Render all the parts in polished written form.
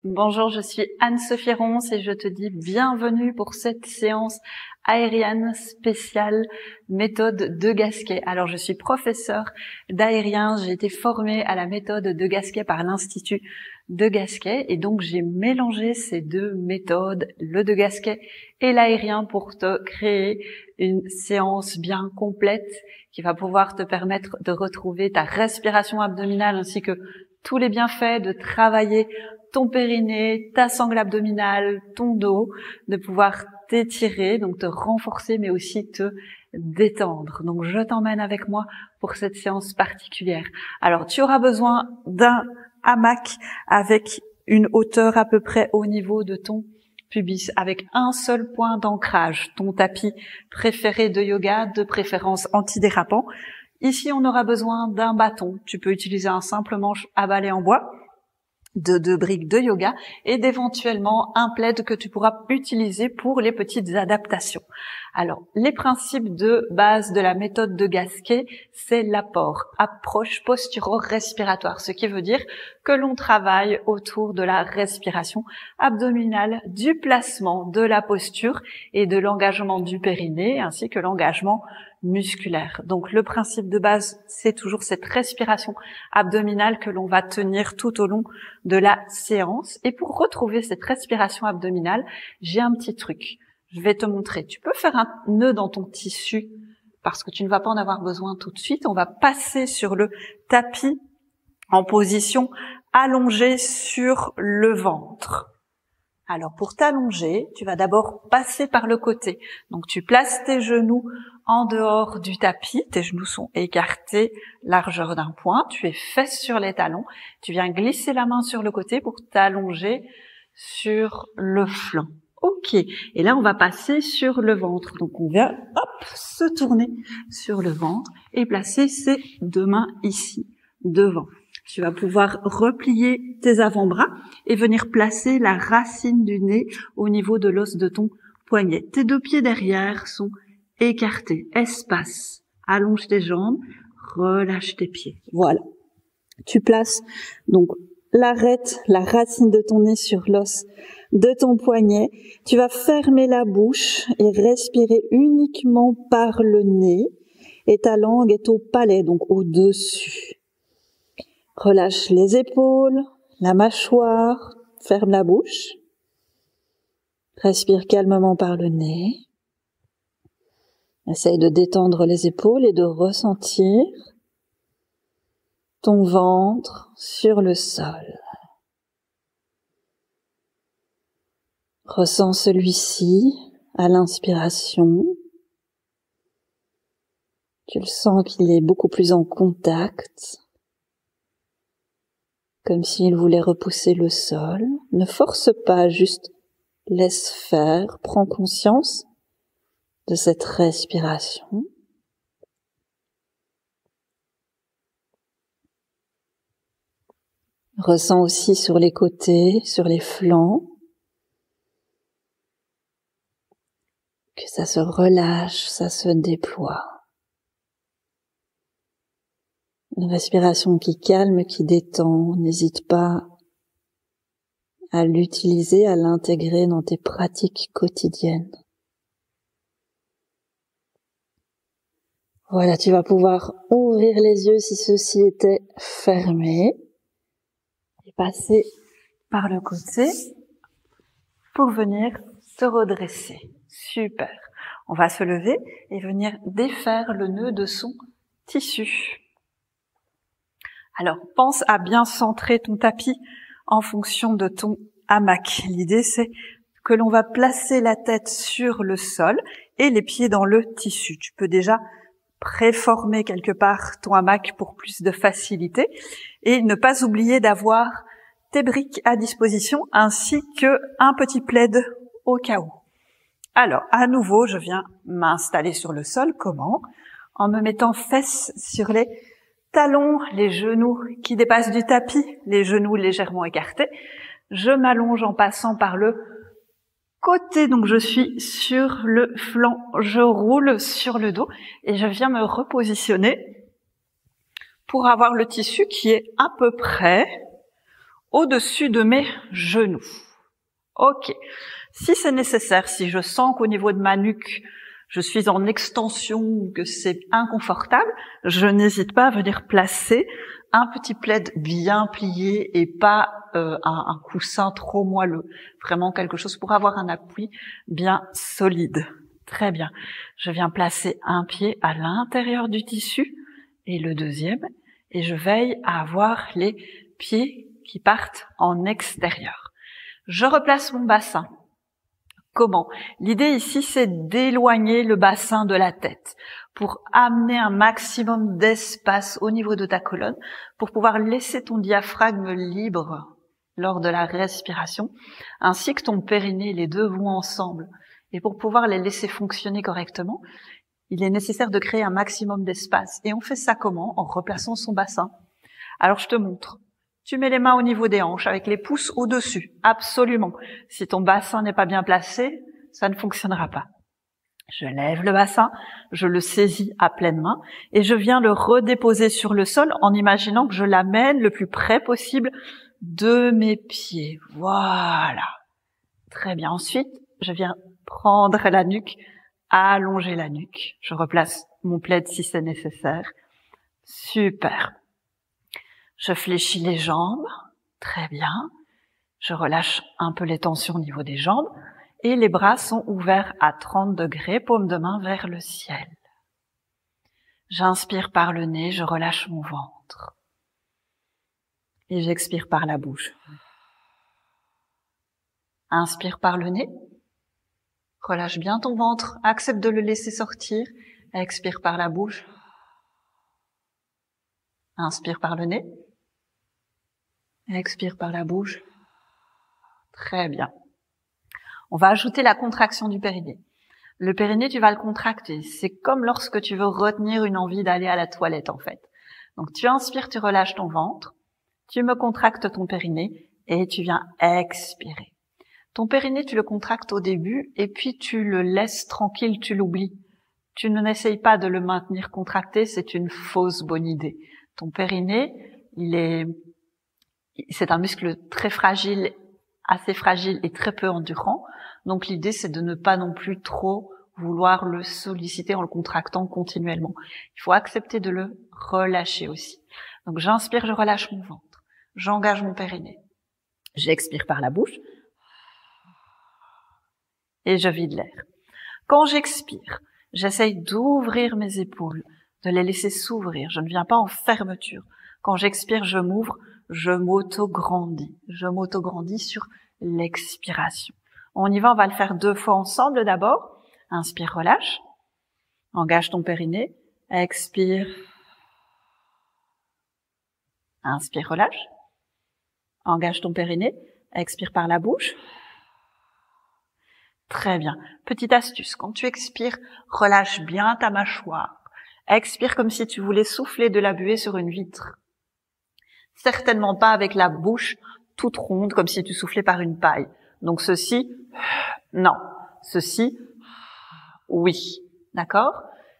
Bonjour, je suis Anne-Sophie Ronce et je te dis bienvenue pour cette séance aérienne spéciale méthode de Gasquet. Alors, je suis professeure d'aérien, j'ai été formée à la méthode de Gasquet par l'Institut de Gasquet et donc j'ai mélangé ces deux méthodes, le de Gasquet et l'aérien, pour te créer une séance bien complète qui va pouvoir te permettre de retrouver ta respiration abdominale ainsi que tous les bienfaits de travailler ton périnée, ta sangle abdominale, ton dos, de pouvoir t'étirer, donc te renforcer, mais aussi te détendre. Donc, je t'emmène avec moi pour cette séance particulière. Alors, tu auras besoin d'un hamac avec une hauteur à peu près au niveau de ton pubis, avec un seul point d'ancrage, ton tapis préféré de yoga, de préférence antidérapant. Ici, on aura besoin d'un bâton. Tu peux utiliser un simple manche à balai en bois, de 2 briques de yoga et d'éventuellement un plaid que tu pourras utiliser pour les petites adaptations. Alors, les principes de base de la méthode de Gasquet, c'est l'apport, approche posturo-respiratoire, ce qui veut dire que l'on travaille autour de la respiration abdominale, du placement de la posture et de l'engagement du périnée ainsi que l'engagement musculaire. Donc le principe de base, c'est toujours cette respiration abdominale que l'on va tenir tout au long de la séance. Et pour retrouver cette respiration abdominale, j'ai un petit truc. Je vais te montrer. Tu peux faire un nœud dans ton tissu parce que tu ne vas pas en avoir besoin tout de suite. On va passer sur le tapis en position allongée sur le ventre. Alors, pour t'allonger, tu vas d'abord passer par le côté. Donc, tu places tes genoux en dehors du tapis. Tes genoux sont écartés, largeur d'un point. Tu es fesses sur les talons. Tu viens glisser la main sur le côté pour t'allonger sur le flanc. Ok. Et là, on va passer sur le ventre. Donc, on vient, se tourner sur le ventre et placer ses deux mains ici, devant. Tu vas pouvoir replier tes avant-bras et venir placer la racine du nez au niveau de l'os de ton poignet. Tes deux pieds derrière sont écartés. Espace. Allonge tes jambes. Relâche tes pieds. Voilà. Tu places donc l'arête, la racine de ton nez sur l'os de ton poignet. Tu vas fermer la bouche et respirer uniquement par le nez. Et ta langue est au palais, donc au-dessus. Relâche les épaules, la mâchoire, ferme la bouche. Respire calmement par le nez. Essaye de détendre les épaules et de ressentir ton ventre sur le sol. Ressens celui-ci à l'inspiration. Tu le sens qu'il est beaucoup plus en contact, comme s'il voulait repousser le sol. Ne force pas, juste laisse faire, prends conscience de cette respiration. Ressens aussi sur les côtés, sur les flancs, que ça se relâche, ça se déploie. Une respiration qui calme, qui détend. N'hésite pas à l'utiliser, à l'intégrer dans tes pratiques quotidiennes. Voilà, tu vas pouvoir ouvrir les yeux si ceux-ci étaient fermés et passer par le côté pour venir te redresser. Super. On va se lever et venir défaire le nœud de son tissu. Alors, pense à bien centrer ton tapis en fonction de ton hamac. L'idée, c'est que l'on va placer la tête sur le sol et les pieds dans le tissu. Tu peux déjà préformer quelque part ton hamac pour plus de facilité et ne pas oublier d'avoir tes briques à disposition ainsi que un petit plaid au cas où. Alors, à nouveau, je viens m'installer sur le sol. Comment? En me mettant fesses sur les talons, les genoux qui dépassent du tapis, les genoux légèrement écartés. Je m'allonge en passant par le côté, donc je suis sur le flanc, je roule sur le dos et je viens me repositionner pour avoir le tissu qui est à peu près au-dessus de mes genoux. Ok. Si c'est nécessaire, si je sens qu'au niveau de ma nuque, je suis en extension ou que c'est inconfortable, je n'hésite pas à venir placer un petit plaid bien plié et pas un coussin trop moelleux. Vraiment quelque chose pour avoir un appui bien solide. Très bien. Je viens placer un pied à l'intérieur du tissu et le deuxième, et je veille à avoir les pieds qui partent en extérieur. Je replace mon bassin. Comment? L'idée ici, c'est d'éloigner le bassin de la tête pour amener un maximum d'espace au niveau de ta colonne, pour pouvoir laisser ton diaphragme libre lors de la respiration, ainsi que ton périnée, les deux vont ensemble. Et pour pouvoir les laisser fonctionner correctement, il est nécessaire de créer un maximum d'espace. Et on fait ça comment? En replaçant son bassin. Alors je te montre. Tu mets les mains au niveau des hanches avec les pouces au-dessus. Absolument. Si ton bassin n'est pas bien placé, ça ne fonctionnera pas. Je lève le bassin, je le saisis à pleine main et je viens le redéposer sur le sol en imaginant que je l'amène le plus près possible de mes pieds. Voilà. Très bien. Ensuite, je viens prendre la nuque, allonger la nuque. Je replace mon plaid si c'est nécessaire. Super. Je fléchis les jambes, très bien. Je relâche un peu les tensions au niveau des jambes et les bras sont ouverts à 30 degrés, paume de main vers le ciel. J'inspire par le nez, je relâche mon ventre. Et j'expire par la bouche. Inspire par le nez. Relâche bien ton ventre, accepte de le laisser sortir. Expire par la bouche. Inspire par le nez. Expire par la bouche. Très bien. On va ajouter la contraction du périnée. Le périnée, tu vas le contracter. C'est comme lorsque tu veux retenir une envie d'aller à la toilette, en fait. Donc, tu inspires, tu relâches ton ventre. Tu me contractes ton périnée et tu viens expirer. Ton périnée, tu le contractes au début et puis tu le laisses tranquille, tu l'oublies. Tu n'essayes pas de le maintenir contracté, c'est une fausse bonne idée. Ton périnée, c'est un muscle très fragile, assez fragile et très peu endurant. Donc l'idée, c'est de ne pas non plus trop vouloir le solliciter en le contractant continuellement. Il faut accepter de le relâcher aussi. Donc j'inspire, je relâche mon ventre. J'engage mon périnée. J'expire par la bouche. Et je vide l'air. Quand j'expire, j'essaye d'ouvrir mes épaules, de les laisser s'ouvrir. Je ne viens pas en fermeture. Quand j'expire, je m'ouvre, je m'auto-grandis. Je m'auto-grandis sur l'expiration. On y va, on va le faire 2 fois ensemble d'abord. Inspire, relâche. Engage ton périnée. Expire. Inspire, relâche. Engage ton périnée. Expire par la bouche. Très bien. Petite astuce. Quand tu expires, relâche bien ta mâchoire. Expire comme si tu voulais souffler de la buée sur une vitre. Certainement pas avec la bouche toute ronde comme si tu soufflais par une paille. Donc ceci, non. Ceci, oui. D'accord?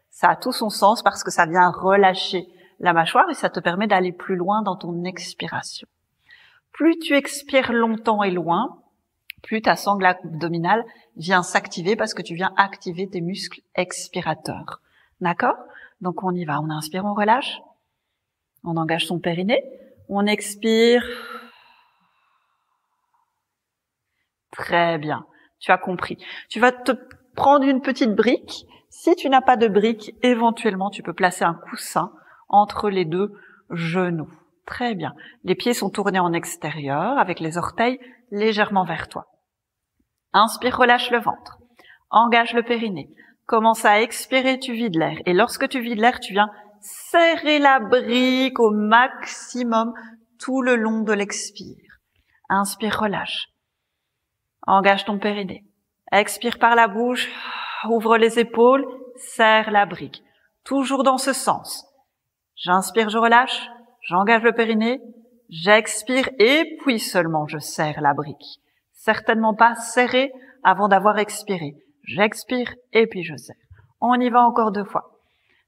Ça a tout son sens parce que ça vient relâcher la mâchoire et ça te permet d'aller plus loin dans ton expiration. Plus tu expires longtemps et loin, plus ta sangle abdominale vient s'activer parce que tu viens activer tes muscles expirateurs. D'accord? Donc on y va. On inspire, on relâche. On engage son périnée. On expire. Très bien. Tu as compris. Tu vas te prendre une petite brique. Si tu n'as pas de brique, éventuellement, tu peux placer un coussin entre les 2 genoux. Très bien. Les pieds sont tournés en extérieur avec les orteils légèrement vers toi. Inspire, relâche le ventre. Engage le périnée. Commence à expirer, tu vides l'air. Et lorsque tu vides l'air, tu viens serrer la brique au maximum tout le long de l'expire. Inspire, relâche. Engage ton périnée. Expire par la bouche. Ouvre les épaules. Serre la brique. Toujours dans ce sens. J'inspire, je relâche. J'engage le périnée. J'expire et puis seulement je serre la brique. Certainement pas serré avant d'avoir expiré. J'expire et puis je serre. On y va encore 2 fois.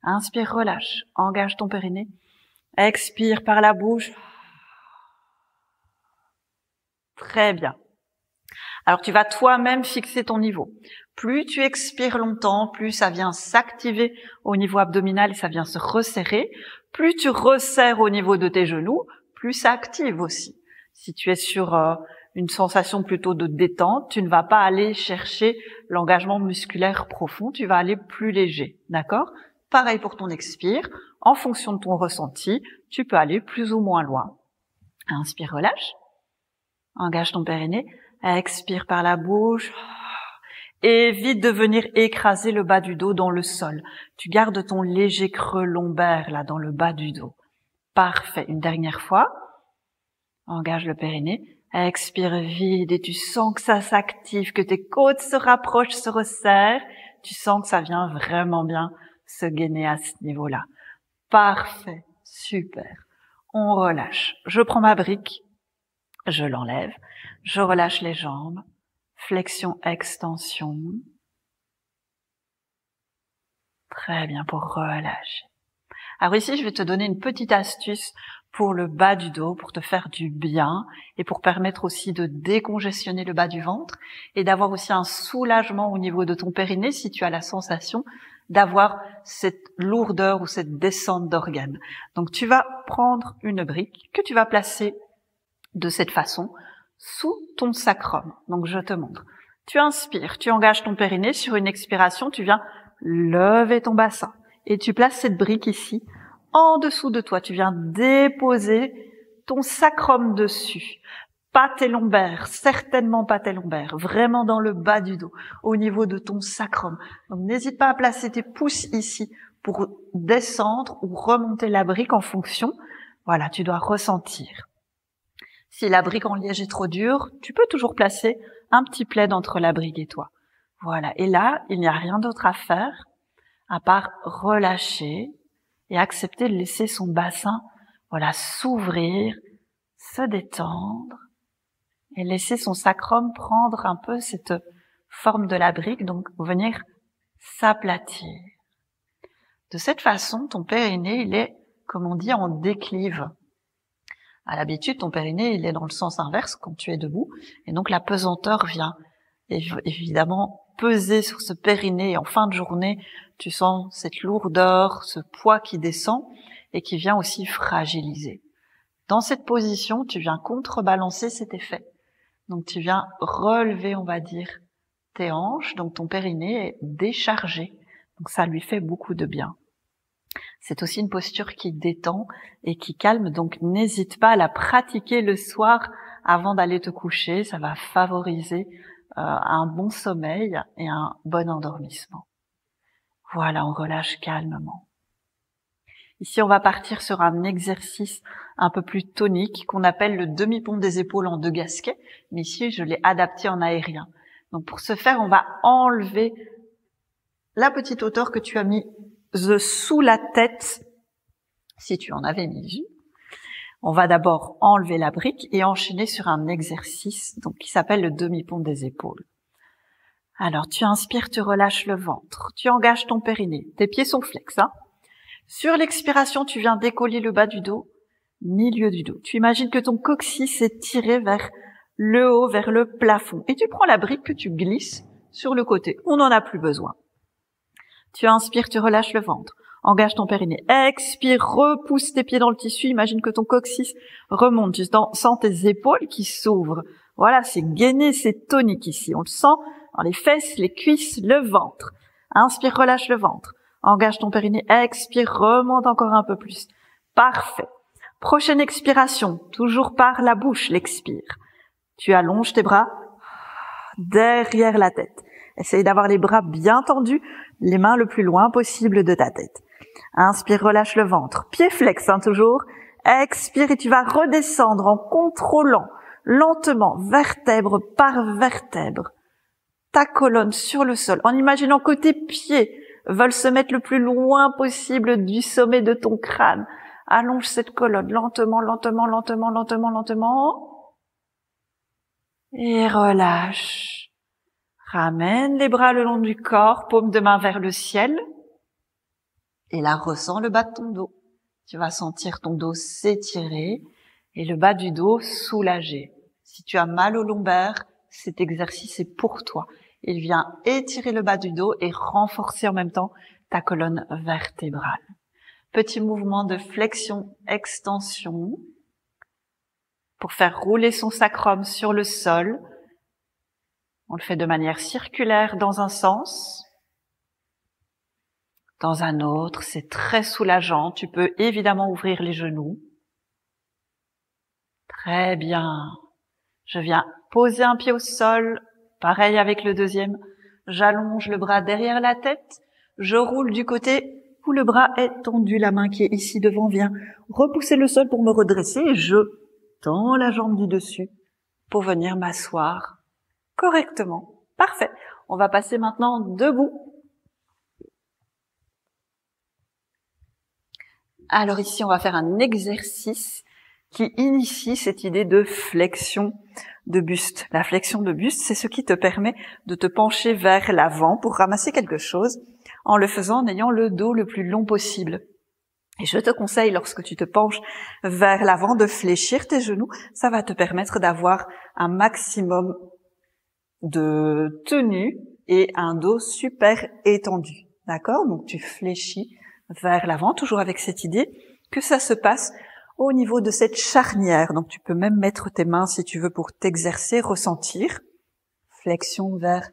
Inspire, relâche. Engage ton périnée. Expire par la bouche. Très bien. Alors, tu vas toi-même fixer ton niveau. Plus tu expires longtemps, plus ça vient s'activer au niveau abdominal et ça vient se resserrer. Plus tu resserres au niveau de tes genoux, plus ça active aussi. Si tu es sur une sensation plutôt de détente, tu ne vas pas aller chercher l'engagement musculaire profond, tu vas aller plus léger, d'accord? Pareil pour ton expire. En fonction de ton ressenti, tu peux aller plus ou moins loin. Inspire, relâche. Engage ton périnée. Expire par la bouche. Évite de venir écraser le bas du dos dans le sol. Tu gardes ton léger creux lombaire là dans le bas du dos. Parfait. Une dernière fois. Engage le périnée. Expire vide et tu sens que ça s'active, que tes côtes se rapprochent, se resserrent. Tu sens que ça vient vraiment bien se gainer à ce niveau-là. Parfait. Super. On relâche. Je prends ma brique. Je l'enlève. Je relâche les jambes. Flexion, extension. Très bien, pour relâcher. Alors ici, je vais te donner une petite astuce pour le bas du dos, pour te faire du bien et pour permettre aussi de décongestionner le bas du ventre et d'avoir aussi un soulagement au niveau de ton périnée si tu as la sensation d'avoir cette lourdeur ou cette descente d'organes. Donc tu vas prendre une brique que tu vas placer de cette façon sous ton sacrum. Donc je te montre. Tu inspires, tu engages ton périnée. Sur une expiration, tu viens lever ton bassin et tu places cette brique ici en dessous de toi. Tu viens déposer ton sacrum dessus. Pas tes lombaires, certainement pas tes lombaires, vraiment dans le bas du dos, au niveau de ton sacrum. Donc n'hésite pas à placer tes pouces ici pour descendre ou remonter la brique en fonction. Voilà, tu dois ressentir. Si la brique en liège est trop dure, tu peux toujours placer un petit plaid entre la brique et toi. Voilà. Et là, il n'y a rien d'autre à faire à part relâcher et accepter de laisser son bassin, voilà, s'ouvrir, se détendre et laisser son sacrum prendre un peu cette forme de la brique, donc venir s'aplatir. De cette façon, ton périnée, il est, comme on dit, en déclive. À l'habitude, ton périnée, il est dans le sens inverse quand tu es debout. Et donc, la pesanteur vient évidemment peser sur ce périnée. Et en fin de journée, tu sens cette lourdeur, ce poids qui descend et qui vient aussi fragiliser. Dans cette position, tu viens contrebalancer cet effet. Donc, tu viens relever, on va dire, tes hanches. Donc, ton périnée est déchargé. Donc, ça lui fait beaucoup de bien. C'est aussi une posture qui détend et qui calme, donc n'hésite pas à la pratiquer le soir avant d'aller te coucher. Ça va favoriser un bon sommeil et un bon endormissement. Voilà, on relâche calmement. Ici, on va partir sur un exercice un peu plus tonique qu'on appelle le demi-pont des épaules en 2 gasquets, mais ici, je l'ai adapté en aérien. Donc pour ce faire, on va enlever la petite hauteur que tu as mis sous la tête, si tu en avais mis vue. On va d'abord enlever la brique et enchaîner sur un exercice donc qui s'appelle le demi-pont des épaules. Alors, tu inspires, tu relâches le ventre, tu engages ton périnée, tes pieds sont flex, hein. Sur l'expiration, tu viens décoller le bas du dos, milieu du dos. Tu imagines que ton coccyx est tiré vers le haut, vers le plafond. Et tu prends la brique que tu glisses sur le côté. On n'en a plus besoin. Tu inspires, tu relâches le ventre. Engage ton périnée. Expire, repousse tes pieds dans le tissu. Imagine que ton coccyx remonte. Tu sens tes épaules qui s'ouvrent. Voilà, c'est gainé, c'est tonique ici. On le sent dans les fesses, les cuisses, le ventre. Inspire, relâche le ventre. Engage ton périnée. Expire, remonte encore un peu plus. Parfait. Prochaine expiration, toujours par la bouche, l'expire. Tu allonges tes bras derrière la tête. Essaye d'avoir les bras bien tendus, les mains le plus loin possible de ta tête. Inspire, relâche le ventre. Pied flex, hein, toujours. Expire et tu vas redescendre en contrôlant lentement, vertèbre par vertèbre, ta colonne sur le sol, en imaginant que tes pieds veulent se mettre le plus loin possible du sommet de ton crâne. Allonge cette colonne lentement, lentement, lentement, lentement, lentement. Et relâche. Ramène les bras le long du corps, paume de main vers le ciel. Et là, ressens le bas de ton dos. Tu vas sentir ton dos s'étirer et le bas du dos soulagé. Si tu as mal au lombaire, cet exercice est pour toi. Il vient étirer le bas du dos et renforcer en même temps ta colonne vertébrale. Petit mouvement de flexion-extension pour faire rouler son sacrum sur le sol. On le fait de manière circulaire dans un sens. Dans un autre, c'est très soulageant. Tu peux évidemment ouvrir les genoux. Très bien. Je viens poser un pied au sol. Pareil avec le deuxième. J'allonge le bras derrière la tête. Je roule du côté où le bras est tendu. La main qui est ici devant vient repousser le sol pour me redresser. Et je tends la jambe du dessus pour venir m'asseoir correctement. Parfait. On va passer maintenant debout. Alors ici, on va faire un exercice qui initie cette idée de flexion de buste. La flexion de buste, c'est ce qui te permet de te pencher vers l'avant pour ramasser quelque chose en le faisant en ayant le dos le plus long possible. Et je te conseille, lorsque tu te penches vers l'avant, de fléchir tes genoux. Ça va te permettre d'avoir un maximum de tenue et un dos super étendu. D'accord? Donc tu fléchis vers l'avant, toujours avec cette idée que ça se passe au niveau de cette charnière. Donc tu peux même mettre tes mains si tu veux pour t'exercer, ressentir. Flexion vers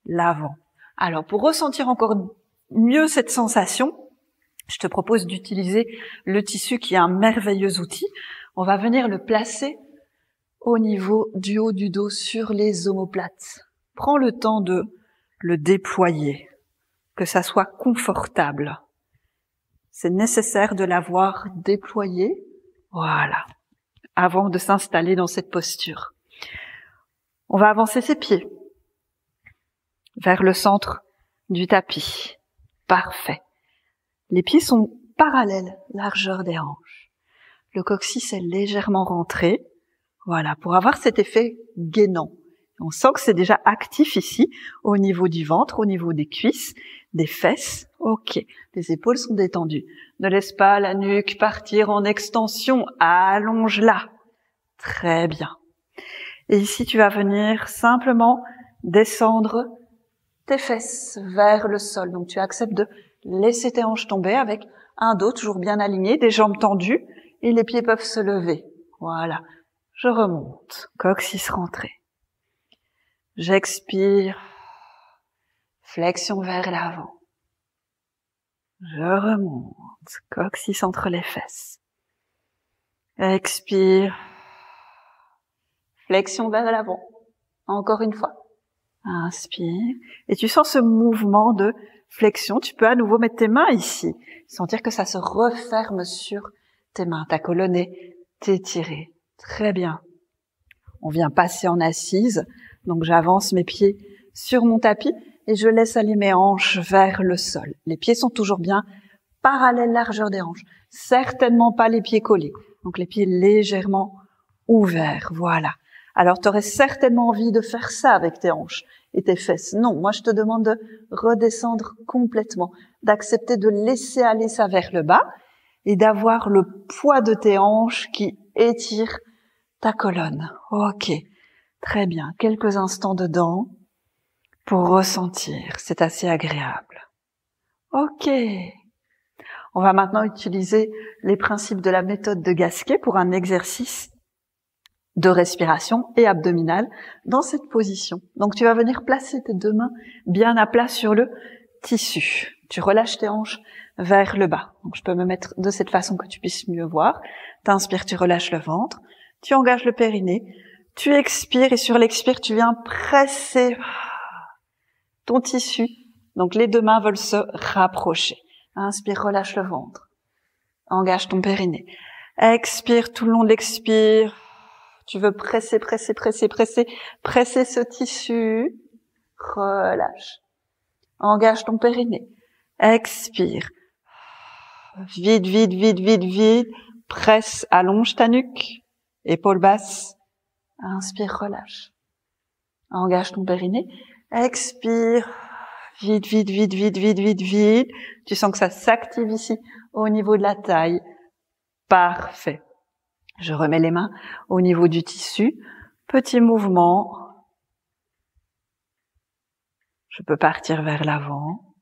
l'avant. Alors pour ressentir encore mieux cette sensation, je te propose d'utiliser le tissu qui est un merveilleux outil. On va venir le placer au niveau du haut du dos sur les omoplates. Prends le temps de le déployer, que ça soit confortable. C'est nécessaire de l'avoir déployé. Voilà. Avant de s'installer dans cette posture. On va avancer ses pieds vers le centre du tapis. Parfait. Les pieds sont parallèles, largeur des hanches. Le coccyx est légèrement rentré. Voilà, pour avoir cet effet gainant. On sent que c'est déjà actif ici, au niveau du ventre, au niveau des cuisses, des fesses. Ok, les épaules sont détendues. Ne laisse pas la nuque partir en extension. Allonge-la. Très bien. Et ici, tu vas venir simplement descendre tes fesses vers le sol. Donc, tu acceptes de laisser tes hanches tomber avec un dos toujours bien aligné, des jambes tendues et les pieds peuvent se lever. Voilà. Je remonte. Coccyx rentré. J'expire. Flexion vers l'avant. Je remonte. Coccyx entre les fesses. Expire. Flexion vers l'avant. Encore une fois. Inspire. Et tu sens ce mouvement de flexion. Tu peux à nouveau mettre tes mains ici. Sentir que ça se referme sur tes mains. Ta colonne est étirée. Très bien. On vient passer en assise. Donc j'avance mes pieds sur mon tapis et je laisse aller mes hanches vers le sol. Les pieds sont toujours bien parallèles, largeur des hanches. Certainement pas les pieds collés. Donc les pieds légèrement ouverts. Voilà. Alors tu aurais certainement envie de faire ça avec tes hanches et tes fesses. Non, moi je te demande de redescendre complètement, d'accepter de laisser aller ça vers le bas et d'avoir le poids de tes hanches qui étire ta colonne. Ok, très bien. Quelques instants dedans pour ressentir. C'est assez agréable. Ok. On va maintenant utiliser les principes de la méthode de Gasquet pour un exercice de respiration et abdominale dans cette position. Donc tu vas venir placer tes deux mains bien à plat sur le tissu. Tu relâches tes hanches vers le bas. Donc je peux me mettre de cette façon que tu puisses mieux voir. T'inspires, tu relâches le ventre. Tu engages le périnée. Tu expires et sur l'expire, tu viens presser ton tissu. Donc les deux mains veulent se rapprocher. Inspire, relâche le ventre. Engage ton périnée. Expire tout le long de l'expire. Tu veux presser ce tissu. Relâche. Engage ton périnée. Expire. Vide. Presse, allonge ta nuque. Épaules basses. Inspire, relâche. Engage ton périnée. Expire. Vide. Tu sens que ça s'active ici au niveau de la taille. Parfait. Je remets les mains au niveau du tissu. Petit mouvement. Je peux partir vers l'avant.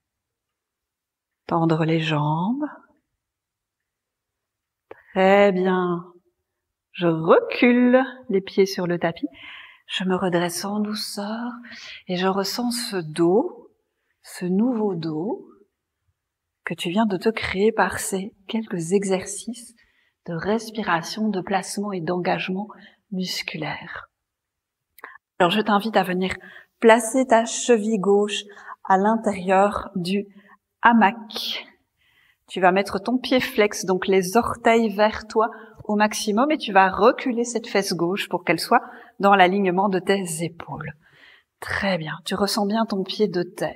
Tendre les jambes. Très bien. Je recule les pieds sur le tapis. Je me redresse en douceur et je ressens ce dos, ce nouveau dos que tu viens de te créer par ces quelques exercices de respiration, de placement et d'engagement musculaire. Alors je t'invite à venir placer ta cheville gauche à l'intérieur du hamac. Tu vas mettre ton pied flex, donc les orteils vers toi au maximum, et tu vas reculer cette fesse gauche pour qu'elle soit dans l'alignement de tes épaules. Très bien, tu ressens bien ton pied de terre.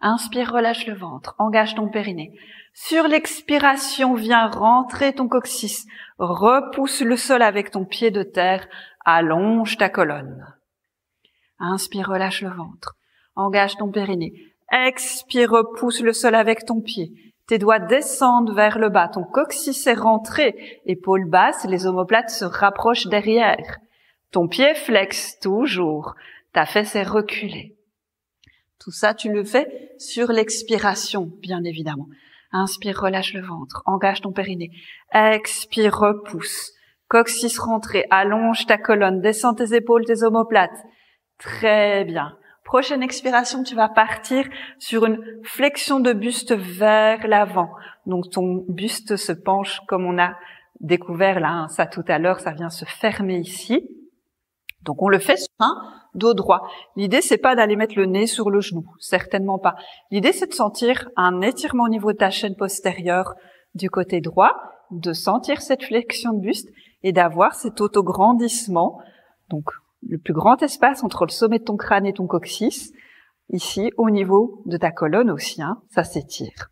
Inspire, relâche le ventre, engage ton périnée. Sur l'expiration, viens rentrer ton coccyx, repousse le sol avec ton pied de terre, allonge ta colonne. Inspire, relâche le ventre, engage ton périnée. Expire, repousse le sol avec ton pied. Tes doigts descendent vers le bas, ton coccyx est rentré, épaules basses, les omoplates se rapprochent derrière. Ton pied flex toujours, ta fesse est reculée. Tout ça, tu le fais sur l'expiration, bien évidemment. Inspire, relâche le ventre, engage ton périnée. Expire, repousse. Coccyx rentré, allonge ta colonne, descends tes épaules, tes omoplates. Très bien. Prochaine expiration, tu vas partir sur une flexion de buste vers l'avant. Donc ton buste se penche comme on a découvert là, ça tout à l'heure, ça vient se fermer ici. Donc on le fait sur un dos droit. L'idée c'est pas d'aller mettre le nez sur le genou, certainement pas. L'idée c'est de sentir un étirement au niveau de ta chaîne postérieure du côté droit, de sentir cette flexion de buste et d'avoir cet autograndissement. Donc le plus grand espace entre le sommet de ton crâne et ton coccyx, ici au niveau de ta colonne aussi, ça s'étire.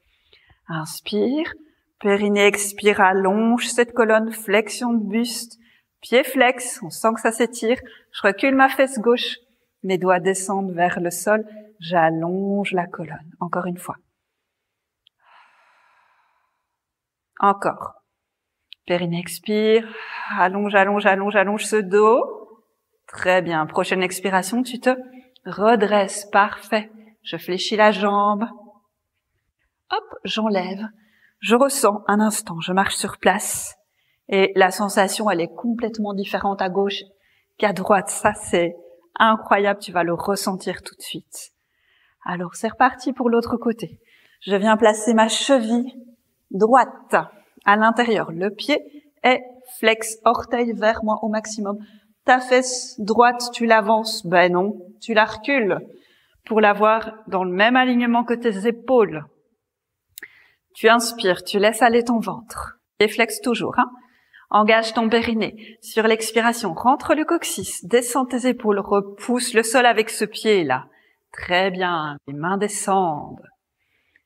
Inspire, périnée, expire, allonge cette colonne, flexion de buste, pied flex, on sent que ça s'étire. Je recule ma fesse gauche, mes doigts descendent vers le sol, j'allonge la colonne. Encore une fois. Encore. Périnée, expire, allonge, allonge, allonge, allonge ce dos. Très bien. Prochaine expiration, tu te redresses. Parfait. Je fléchis la jambe. Hop, j'enlève. Je ressens un instant. Je marche sur place. Et la sensation, elle est complètement différente à gauche qu'à droite. Ça, c'est incroyable. Tu vas le ressentir tout de suite. Alors, c'est reparti pour l'autre côté. Je viens placer ma cheville droite à l'intérieur. Le pied est flex, orteil vers moi au maximum. Ta fesse droite, tu l'avances. Ben non, tu la recules pour l'avoir dans le même alignement que tes épaules. Tu inspires, tu laisses aller ton ventre. Et flex toujours, Engage ton périnée. Sur l'expiration, rentre le coccyx, descends tes épaules, repousse le sol avec ce pied-là. Très bien, les mains descendent.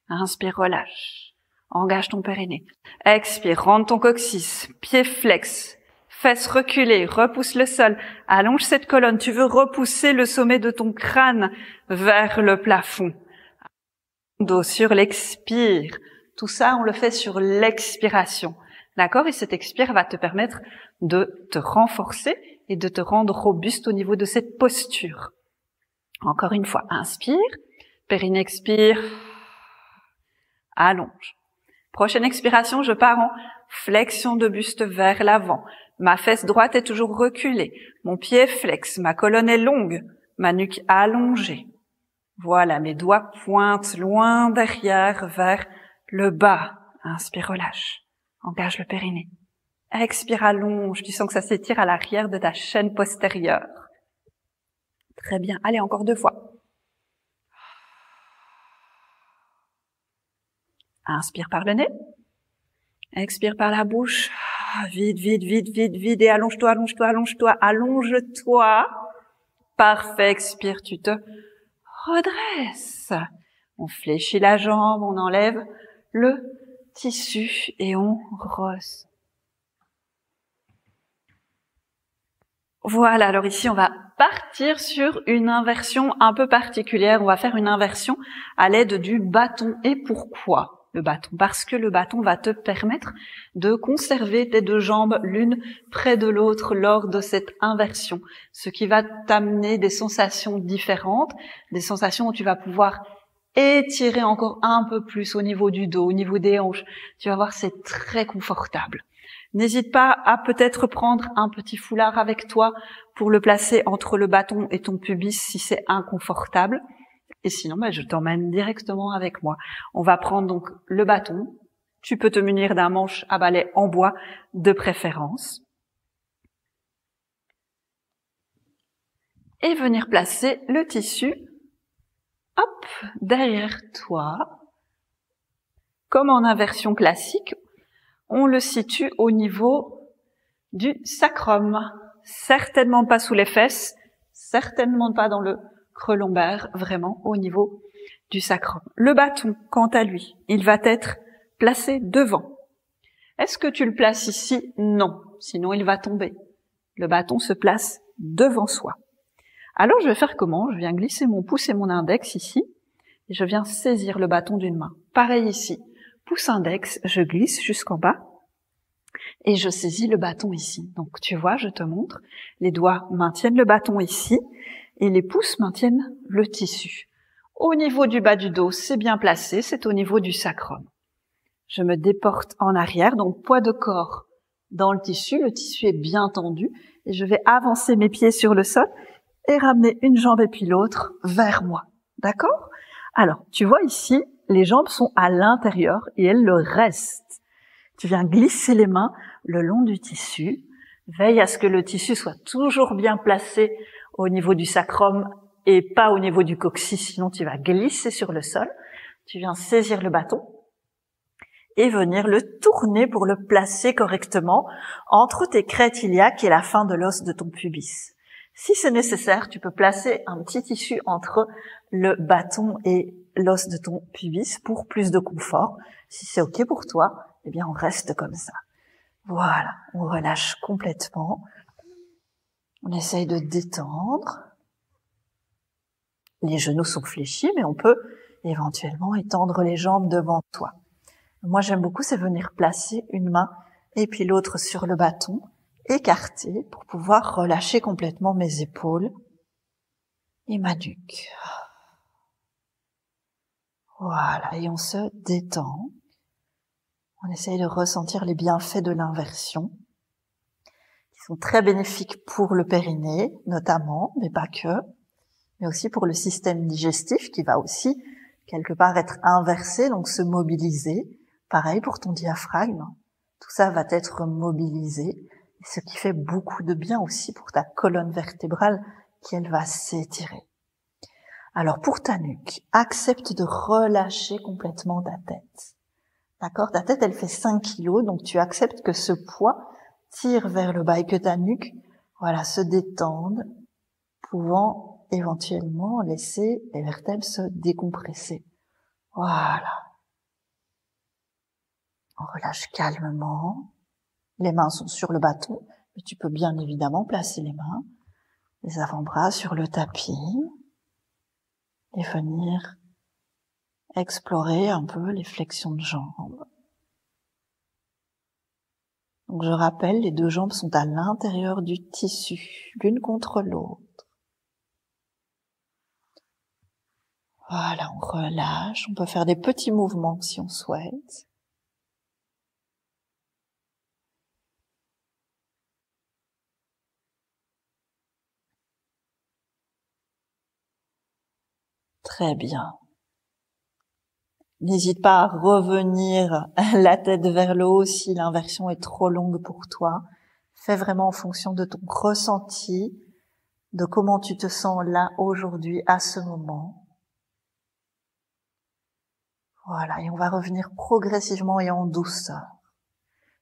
Inspire, relâche. Engage ton périnée. Expire, rentre ton coccyx, pied flex. Fesses reculées, repousse le sol, allonge cette colonne. Tu veux repousser le sommet de ton crâne vers le plafond. Dos sur l'expire. Tout ça, on le fait sur l'expiration. D'accord? Et cette expire va te permettre de te renforcer et de te rendre robuste au niveau de cette posture. Encore une fois, inspire, périnée expire, allonge. Prochaine expiration, je pars en flexion de buste vers l'avant. Ma fesse droite est toujours reculée. Mon pied est flex. Ma colonne est longue. Ma nuque allongée. Voilà, mes doigts pointent loin derrière vers le bas. Inspire, relâche. Engage le périnée. Expire, allonge. Tu sens que ça s'étire à l'arrière de ta chaîne postérieure. Très bien. Allez, encore 2 fois. Inspire par le nez. Expire par la bouche. Vide, vide, vide, vide, vide. Et allonge-toi, allonge-toi, allonge-toi, allonge-toi. Parfait. Expire, tu te redresses. On fléchit la jambe, on enlève le tissu et on rosse. Voilà, alors ici on va partir sur une inversion un peu particulière. On va faire une inversion à l'aide du bâton. Et pourquoi? le bâton, parce que le bâton va te permettre de conserver tes deux jambes l'une près de l'autre lors de cette inversion, ce qui va t'amener des sensations différentes, des sensations où tu vas pouvoir étirer encore un peu plus au niveau du dos, au niveau des hanches. Tu vas voir, c'est très confortable. N'hésite pas à peut-être prendre un petit foulard avec toi pour le placer entre le bâton et ton pubis si c'est inconfortable. Et sinon, je t'emmène directement avec moi. On va prendre donc le bâton. Tu peux te munir d'un manche à balai en bois de préférence. Et venir placer le tissu, hop, derrière toi. Comme en inversion classique, on le situe au niveau du sacrum. Certainement pas sous les fesses, certainement pas dans le creux lombaire, vraiment au niveau du sacrum. Le bâton, quant à lui, il va être placé devant. Est-ce que tu le places ici? Non, sinon il va tomber. Le bâton se place devant soi. Alors je vais faire comment? Je viens glisser mon pouce et mon index ici, et je viens saisir le bâton d'une main. Pareil ici, pouce index, je glisse jusqu'en bas, et je saisis le bâton ici. Donc tu vois, je te montre, les doigts maintiennent le bâton ici, et les pouces maintiennent le tissu. Au niveau du bas du dos, c'est bien placé, c'est au niveau du sacrum. Je me déporte en arrière, donc poids de corps dans le tissu est bien tendu, et je vais avancer mes pieds sur le sol et ramener une jambe et puis l'autre vers moi. D'accord? Alors, tu vois ici, les jambes sont à l'intérieur et elles le restent. Tu viens glisser les mains le long du tissu. Veille à ce que le tissu soit toujours bien placé au niveau du sacrum et pas au niveau du coccyx, sinon tu vas glisser sur le sol. Tu viens saisir le bâton et venir le tourner pour le placer correctement entre tes crêtes iliaques et la fin de l'os de ton pubis. Si c'est nécessaire, tu peux placer un petit tissu entre le bâton et l'os de ton pubis pour plus de confort. Si c'est OK pour toi, eh bien on reste comme ça. Voilà, on relâche complètement. On essaye de détendre. Les genoux sont fléchis, mais on peut éventuellement étendre les jambes devant toi. Moi, j'aime beaucoup, c'est venir placer une main et puis l'autre sur le bâton, écarté pour pouvoir relâcher complètement mes épaules et ma nuque. Voilà, et on se détend. On essaye de ressentir les bienfaits de l'inversion, qui sont très bénéfiques pour le périnée, notamment, mais pas que, mais aussi pour le système digestif qui va aussi, quelque part, être inversé, donc se mobiliser. Pareil pour ton diaphragme. Tout ça va être mobilisé, ce qui fait beaucoup de bien aussi pour ta colonne vertébrale qui, elle, va s'étirer. Alors, pour ta nuque, accepte de relâcher complètement ta tête. D'accord? Ta tête, elle fait 5 kilos, donc tu acceptes que ce poids tire vers le bas et que ta nuque, voilà, se détende, pouvant éventuellement laisser les vertèbres se décompresser. Voilà. On relâche calmement. Les mains sont sur le bâton, mais tu peux bien évidemment placer les mains, les avant-bras sur le tapis et venir explorer un peu les flexions de jambes. Donc je rappelle, les deux jambes sont à l'intérieur du tissu, l'une contre l'autre. Voilà, on relâche, on peut faire des petits mouvements si on souhaite. Très bien. N'hésite pas à revenir la tête vers le haut si l'inversion est trop longue pour toi. Fais vraiment en fonction de ton ressenti, de comment tu te sens là aujourd'hui, à ce moment. Voilà, et on va revenir progressivement et en douceur.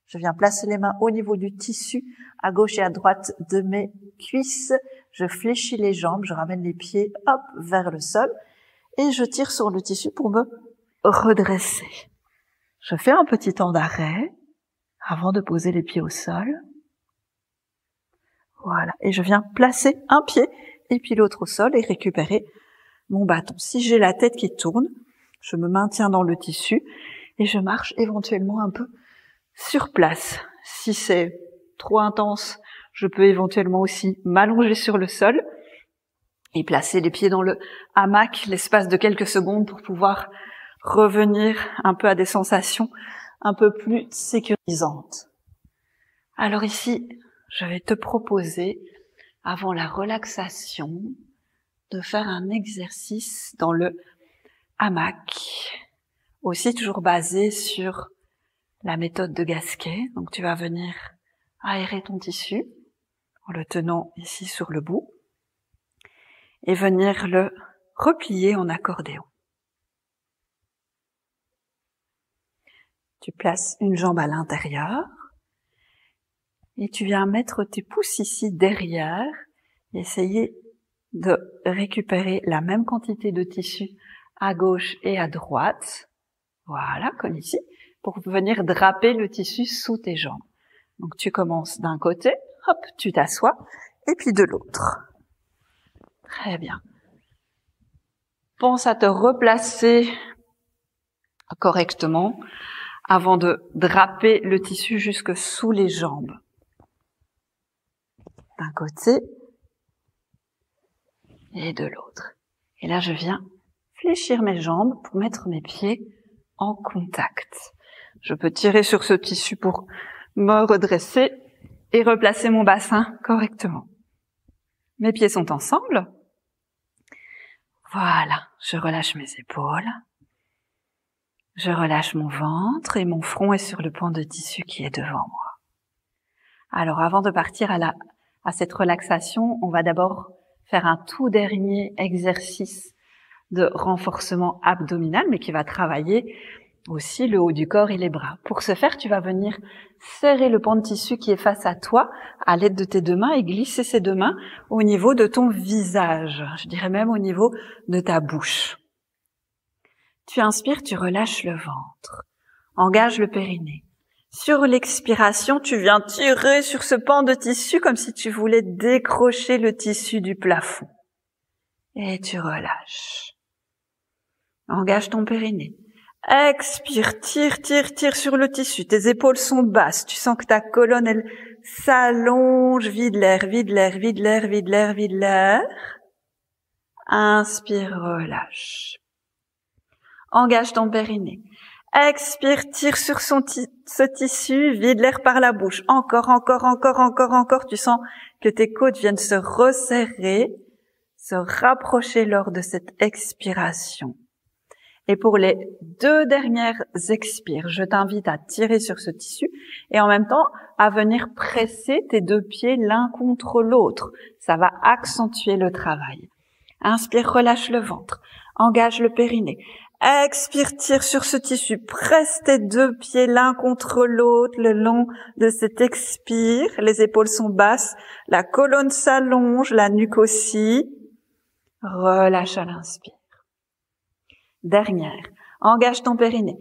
Je viens placer les mains au niveau du tissu, à gauche et à droite de mes cuisses. Je fléchis les jambes, je ramène les pieds, hop, vers le sol. Et je tire sur le tissu pour me redresser. Je fais un petit temps d'arrêt avant de poser les pieds au sol. Voilà. Et je viens placer un pied et puis l'autre au sol et récupérer mon bâton. Si j'ai la tête qui tourne, je me maintiens dans le tissu et je marche éventuellement un peu sur place. Si c'est trop intense, je peux éventuellement aussi m'allonger sur le sol et placer les pieds dans le hamac l'espace de quelques secondes pour pouvoir revenir un peu à des sensations un peu plus sécurisantes. Alors ici, je vais te proposer, avant la relaxation, de faire un exercice dans le hamac, aussi toujours basé sur la méthode de Gasquet. Donc tu vas venir aérer ton tissu en le tenant ici sur le bout et venir le replier en accordéon. Tu places une jambe à l'intérieur et tu viens mettre tes pouces ici derrière et essayer de récupérer la même quantité de tissu à gauche et à droite. Voilà, comme ici, pour venir draper le tissu sous tes jambes. Donc tu commences d'un côté, hop, tu t'assois, et puis de l'autre. Très bien. Pense à te replacer correctement avant de draper le tissu jusque sous les jambes. D'un côté et de l'autre. Et là, je viens fléchir mes jambes pour mettre mes pieds en contact. Je peux tirer sur ce tissu pour me redresser et replacer mon bassin correctement. Mes pieds sont ensemble. Voilà, je relâche mes épaules. Je relâche mon ventre et mon front est sur le pan de tissu qui est devant moi. Alors avant de partir à cette relaxation, on va d'abord faire un tout dernier exercice de renforcement abdominal, mais qui va travailler aussi le haut du corps et les bras. Pour ce faire, tu vas venir serrer le pan de tissu qui est face à toi à l'aide de tes deux mains et glisser ces deux mains au niveau de ton visage, je dirais même au niveau de ta bouche. Tu inspires, tu relâches le ventre, engage le périnée. Sur l'expiration, tu viens tirer sur ce pan de tissu comme si tu voulais décrocher le tissu du plafond. Et tu relâches. Engage ton périnée. Expire, tire sur le tissu. Tes épaules sont basses. Tu sens que ta colonne, elle s'allonge. Vide l'air. Inspire, relâche. Engage ton périnée. Expire, tire sur ce tissu, vide l'air par la bouche. Encore. Tu sens que tes côtes viennent se resserrer, se rapprocher lors de cette expiration. Et pour les deux dernières expires, je t'invite à tirer sur ce tissu et en même temps à venir presser tes deux pieds l'un contre l'autre. Ça va accentuer le travail. Inspire, relâche le ventre. Engage le périnée. Expire, tire sur ce tissu. Presse tes deux pieds l'un contre l'autre le long de cet expire. Les épaules sont basses. La colonne s'allonge, la nuque aussi. Relâche à l'inspire. Dernière. Engage ton périnée.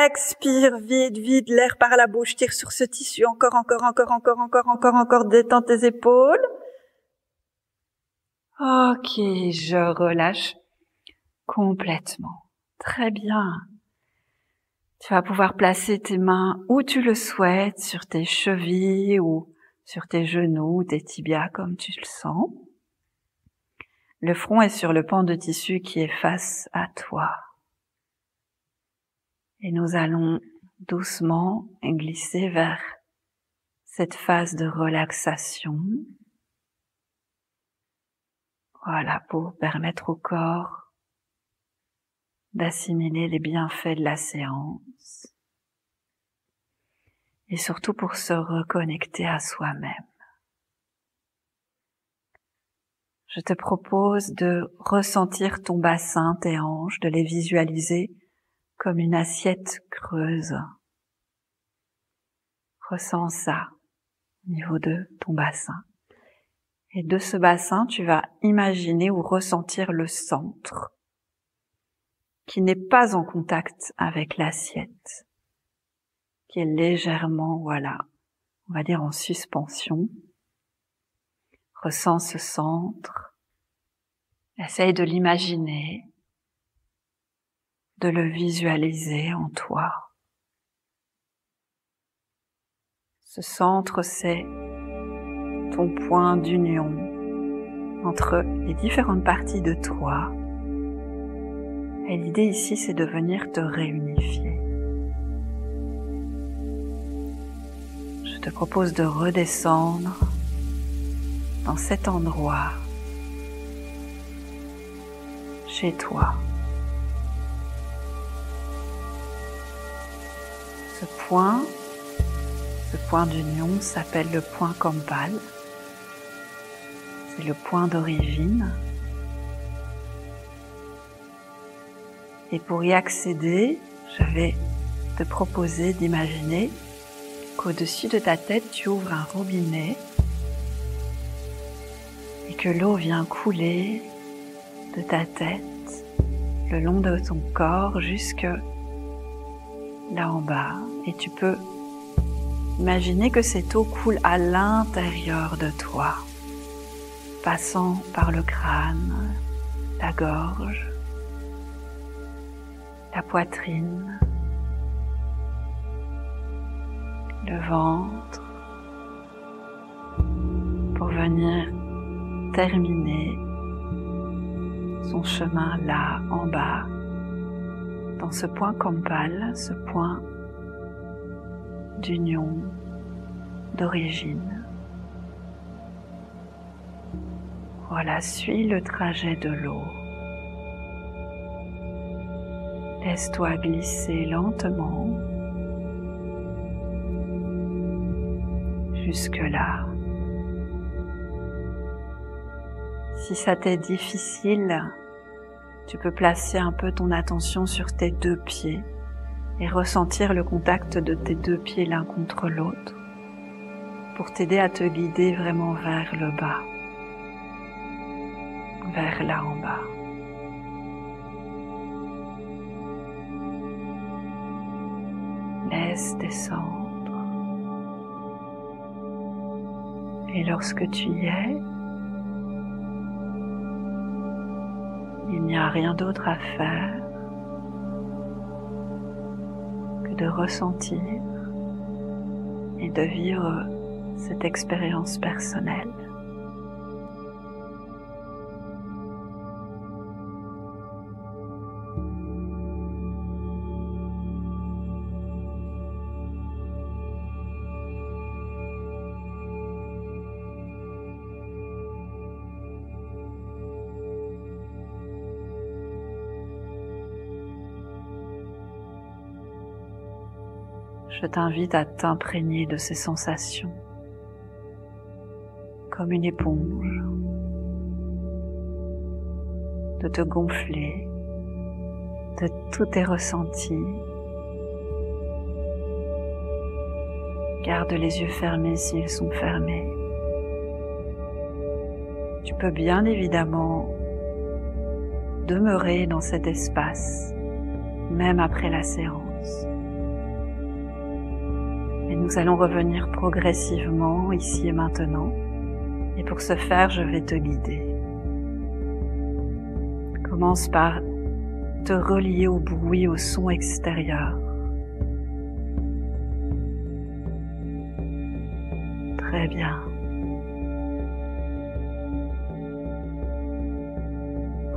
Expire, vide l'air par la bouche. Tire sur ce tissu. Encore. Détends tes épaules. Ok, je relâche complètement. Très bien. Tu vas pouvoir placer tes mains où tu le souhaites, sur tes chevilles ou sur tes genoux, tes tibias comme tu le sens. Le front est sur le pan de tissu qui est face à toi. Et nous allons doucement glisser vers cette phase de relaxation. Voilà, pour permettre au corps d'assimiler les bienfaits de la séance et surtout pour se reconnecter à soi-même. Je te propose de ressentir ton bassin, tes hanches, de les visualiser comme une assiette creuse. Ressens ça au niveau de ton bassin. Et de ce bassin, tu vas imaginer ou ressentir le centre qui n'est pas en contact avec l'assiette, qui est légèrement, voilà, on va dire en suspension. Ressens ce centre, essaye de l'imaginer, de le visualiser en toi. Ce centre, c'est ton point d'union entre les différentes parties de toi. Et l'idée ici, c'est de venir te réunifier. Je te propose de redescendre dans cet endroit, chez toi. Ce point d'union s'appelle le point Campal. C'est le point d'origine. Et pour y accéder, je vais te proposer d'imaginer qu'au-dessus de ta tête, tu ouvres un robinet et que l'eau vient couler de ta tête le long de ton corps jusque là en bas. Et tu peux imaginer que cette eau coule à l'intérieur de toi, passant par le crâne, la gorge, la poitrine, le ventre, pour venir terminer son chemin là en bas, dans ce point Campal, ce point d'union, d'origine. Voilà, suis le trajet de l'eau. Laisse-toi glisser lentement jusque-là. Si ça t'est difficile, tu peux placer un peu ton attention sur tes deux pieds et ressentir le contact de tes deux pieds l'un contre l'autre pour t'aider à te guider vraiment vers le bas, vers là en bas. Laisse descendre. Et lorsque tu y es, il n'y a rien d'autre à faire que de ressentir et de vivre cette expérience personnelle. Je t'invite à t'imprégner de ces sensations, comme une éponge, de te gonfler de tous tes ressentis. Garde les yeux fermés s'ils sont fermés. Tu peux bien évidemment demeurer dans cet espace, même après la séance. Et nous allons revenir progressivement ici et maintenant. Et pour ce faire, je vais te guider. Commence par te relier au bruit, au son extérieur. Très bien.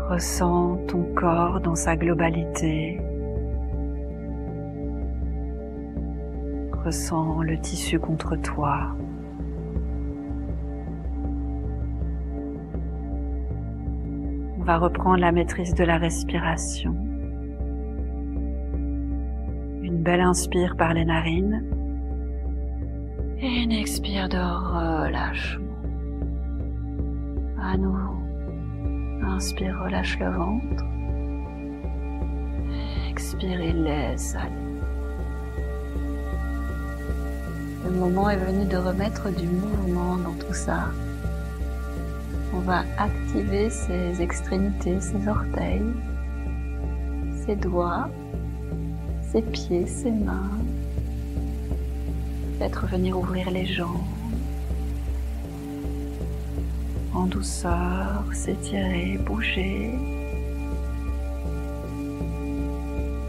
Ressens ton corps dans sa globalité. Ressens le tissu contre toi. On va reprendre la maîtrise de la respiration. Une belle inspire par les narines. Et une expire de relâchement. À nouveau. Inspire, relâche le ventre. Expire et laisse aller. Le moment est venu de remettre du mouvement dans tout ça. On va activer ses extrémités, ses orteils, ses doigts, ses pieds, ses mains. Peut-être venir ouvrir les jambes. En douceur, s'étirer, bouger.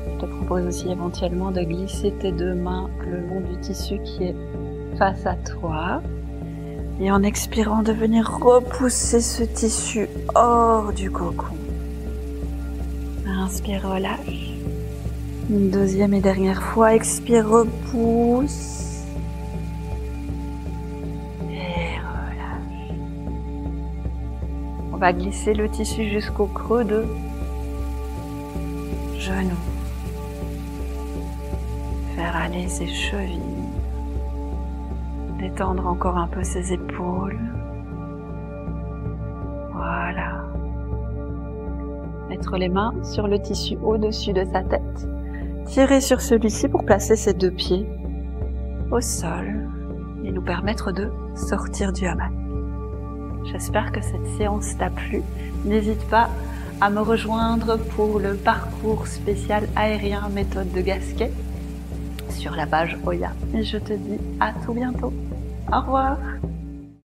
Je te propose aussi éventuellement de glisser tes deux mains le long du tissu qui est face à toi. Et en expirant, de venir repousser ce tissu hors du cocon. Inspire, relâche. Une deuxième et dernière fois, expire, repousse. Et relâche. On va glisser le tissu jusqu'au creux de genou. Faire aller ses chevilles. Détendre encore un peu ses épaules. Voilà. Mettre les mains sur le tissu au-dessus de sa tête. Tirer sur celui-ci pour placer ses deux pieds au sol et nous permettre de sortir du hamac. J'espère que cette séance t'a plu. N'hésite pas à me rejoindre pour le parcours spécial aérien méthode de Gasquet sur la page Oya. Et je te dis à tout bientôt. Au revoir.